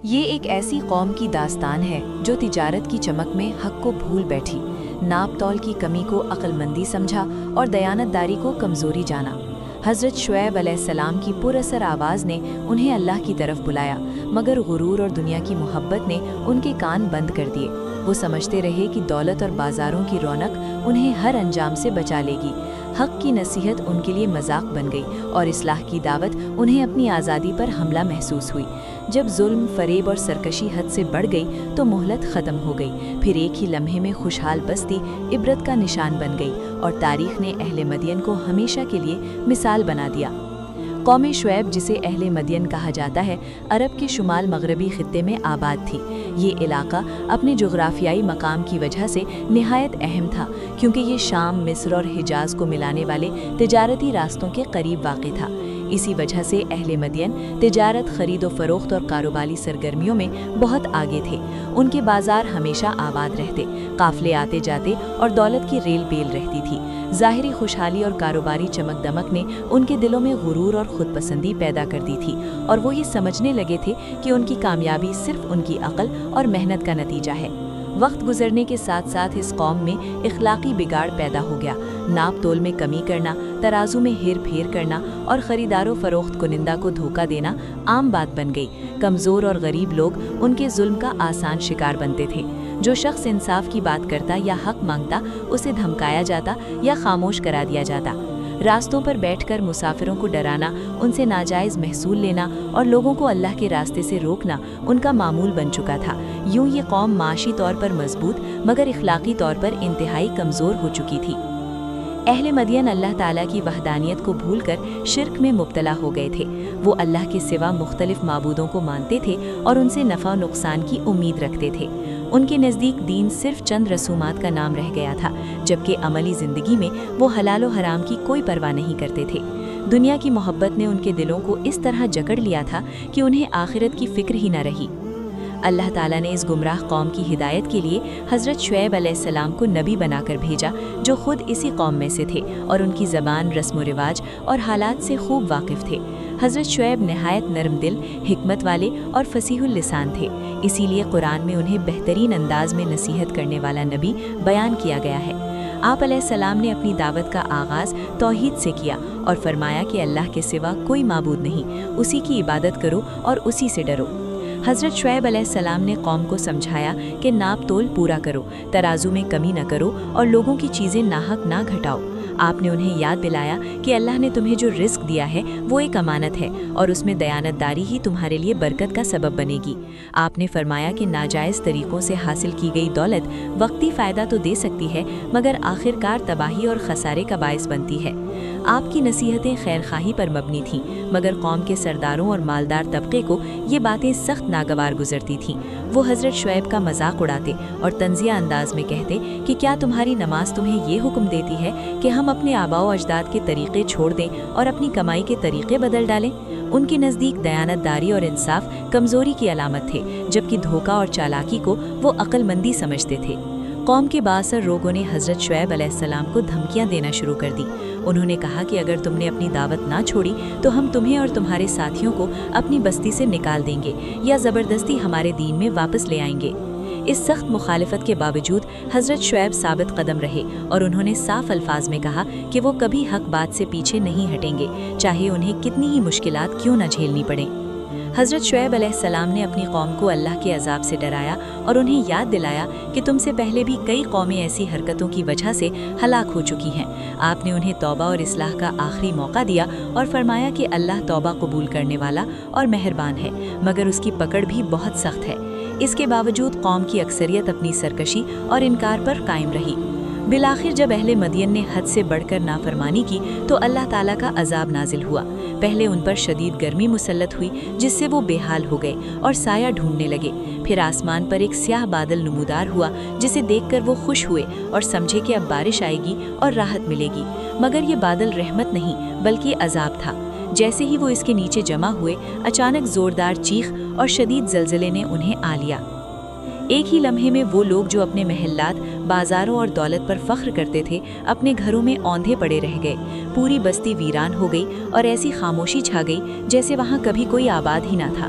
یہ ایک ایسی قوم کی داستان ہے جو تجارت کی چمک میں حق کو بھول بیٹھی، ناپ تول کی کمی کو عقل مندی سمجھا اور دیانتداری کو کمزوری جانا۔ حضرت شعیب علیہ السلام کی پراثر آواز نے انہیں اللہ کی طرف بلایا، مگر غرور اور دنیا کی محبت نے ان کے کان بند کر دیے۔ وہ سمجھتے رہے کہ دولت اور بازاروں کی رونق انہیں ہر انجام سے بچا لے گی۔ حق کی نصیحت ان کے لیے مذاق بن گئی اور اصلاح کی دعوت انہیں اپنی آزادی پر حملہ محسوس ہوئی۔ جب ظلم، فریب اور سرکشی حد سے بڑھ گئی تو مہلت ختم ہو گئی۔ پھر ایک ہی لمحے میں خوشحال بستی عبرت کا نشان بن گئی اور تاریخ نے اہل مدین کو ہمیشہ کے لیے مثال بنا دیا۔ قوم شعیب، جسے اہل مدین کہا جاتا ہے، عرب کے شمال مغربی خطے میں آباد تھی۔ یہ علاقہ اپنے جغرافیائی مقام کی وجہ سے نہایت اہم تھا، کیونکہ یہ شام، مصر اور حجاز کو ملانے والے تجارتی راستوں کے قریب واقع تھا۔ اسی وجہ سے اہل مدین تجارت، خرید و فروخت اور کاروباری سرگرمیوں میں بہت آگے تھے۔ ان کے بازار ہمیشہ آباد رہتے، قافلے آتے جاتے اور دولت کی ریل بیل رہتی تھی۔ ظاہری خوشحالی اور کاروباری چمک دمک نے ان کے دلوں میں غرور اور خود پسندی پیدا کر دی تھی، اور وہ یہ سمجھنے لگے تھے کہ ان کی کامیابی صرف ان کی عقل اور محنت کا نتیجہ ہے۔ وقت گزرنے کے ساتھ ساتھ اس قوم میں اخلاقی بگاڑ پیدا ہو گیا۔ ناپ تول میں کمی کرنا، ترازو میں ہیر پھیر کرنا اور خریدار و فروخت کنندہ کو دھوکہ دینا عام بات بن گئی۔ کمزور اور غریب لوگ ان کے ظلم کا آسان شکار بنتے تھے۔ جو شخص انصاف کی بات کرتا یا حق مانگتا، اسے دھمکایا جاتا یا خاموش کرا دیا جاتا۔ راستوں پر بیٹھ کر مسافروں کو ڈرانا، ان سے ناجائز محصول لینا اور لوگوں کو اللہ کے راستے سے روکنا ان کا معمول بن چکا تھا۔ یوں یہ قوم معاشی طور پر مضبوط مگر اخلاقی طور پر انتہائی کمزور ہو چکی تھی۔ اہل مدین اللہ تعالیٰ کی وحدانیت کو بھول کر شرک میں مبتلا ہو گئے تھے۔ وہ اللہ کے سوا مختلف معبودوں کو مانتے تھے اور ان سے نفع و نقصان کی امید رکھتے تھے۔ ان کے نزدیک دین صرف چند رسومات کا نام رہ گیا تھا، جبکہ عملی زندگی میں وہ حلال و حرام کی کوئی پرواہ نہیں کرتے تھے۔ دنیا کی محبت نے ان کے دلوں کو اس طرح جکڑ لیا تھا کہ انہیں آخرت کی فکر ہی نہ رہی۔ اللہ تعالیٰ نے اس گمراہ قوم کی ہدایت کے لیے حضرت شعیب علیہ السلام کو نبی بنا کر بھیجا، جو خود اسی قوم میں سے تھے اور ان کی زبان، رسم و رواج اور حالات سے خوب واقف تھے۔ حضرت شعیب نہایت نرم دل، حکمت والے اور فصیح اللسان تھے، اسی لیے قرآن میں انہیں بہترین انداز میں نصیحت کرنے والا نبی بیان کیا گیا ہے۔ آپ علیہ السلام نے اپنی دعوت کا آغاز توحید سے کیا اور فرمایا کہ اللہ کے سوا کوئی معبود نہیں، اسی کی عبادت کرو اور اسی سے ڈرو۔ حضرت شعیب علیہ السلام نے قوم کو سمجھایا کہ ناپ تول پورا کرو، ترازو میں کمی نہ کرو اور لوگوں کی چیزیں ناحق نہ گھٹاؤ۔ آپ نے انہیں یاد دلایا کہ اللہ نے تمہیں جو رزق دیا ہے وہ ایک امانت ہے اور اس میں دیانتداری ہی تمہارے لیے برکت کا سبب بنے گی۔ آپ نے فرمایا کہ ناجائز طریقوں سے حاصل کی گئی دولت وقتی فائدہ تو دے سکتی ہے، مگر آخرکار تباہی اور خسارے کا باعث بنتی ہے۔ آپ کی نصیحتیں خیر خواہی پر مبنی تھیں، مگر قوم کے سرداروں اور مالدار طبقے کو یہ باتیں سخت ناگوار گزرتی تھیں۔ وہ حضرت شعیب کا مذاق اڑاتے اور طنزیہ انداز میں کہتے کہ کیا تمہاری نماز تمہیں یہ حکم دیتی ہے کہ ہم اپنے آباء و اجداد کے طریقے چھوڑ دیں اور اپنی کمائی کے طریقے بدل ڈالیں؟ ان کے نزدیک دیانتداری اور انصاف کمزوری کی علامت تھے، جبکہ دھوکہ اور چالاکی کو وہ عقل مندی سمجھتے تھے۔ قوم کے بااثر لوگوں نے حضرت شعیب علیہ السلام کو دھمکیاں دینا شروع کر دی۔ انہوں نے کہا کہ اگر تم نے اپنی دعوت نہ چھوڑی تو ہم تمہیں اور تمہارے ساتھیوں کو اپنی بستی سے نکال دیں گے یا زبردستی ہمارے دین میں واپس لے آئیں گے۔ اس سخت مخالفت کے باوجود حضرت شعیب ثابت قدم رہے اور انہوں نے صاف الفاظ میں کہا کہ وہ کبھی حق بات سے پیچھے نہیں ہٹیں گے، چاہے انہیں کتنی ہی مشکلات کیوں نہ جھیلنی پڑیں۔ حضرت شعیب علیہ السلام نے اپنی قوم کو اللہ کے عذاب سے ڈرایا اور انہیں یاد دلایا کہ تم سے پہلے بھی کئی قومیں ایسی حرکتوں کی وجہ سے ہلاک ہو چکی ہیں۔ آپ نے انہیں توبہ اور اصلاح کا آخری موقع دیا اور فرمایا کہ اللہ توبہ قبول کرنے والا اور مہربان ہے، مگر اس کی پکڑ بھی بہت سخت ہے۔ اس کے باوجود قوم کی اکثریت اپنی سرکشی اور انکار پر قائم رہی۔ بالآخر جب اہل مدین نے حد سے بڑھ کر نافرمانی کی تو اللہ تعالیٰ کا عذاب نازل ہوا۔ پہلے ان پر شدید گرمی مسلط ہوئی، جس سے وہ بے حال ہو گئے اور سایہ ڈھونڈنے لگے۔ پھر آسمان پر ایک سیاہ بادل نمودار ہوا، جسے دیکھ کر وہ خوش ہوئے اور سمجھے کہ اب بارش آئے گی اور راحت ملے گی، مگر یہ بادل رحمت نہیں بلکہ عذاب تھا۔ جیسے ہی وہ اس کے نیچے جمع ہوئے، اچانک زوردار چیخ اور شدید زلزلے نے انہیں آ لیا۔ ایک ہی لمحے میں وہ لوگ جو اپنے محلات، بازاروں اور دولت پر فخر کرتے تھے، اپنے گھروں میں اوندھے پڑے رہ گئے۔ پوری بستی ویران ہو گئی اور ایسی خاموشی چھا گئی جیسے وہاں کبھی کوئی آباد ہی نہ تھا۔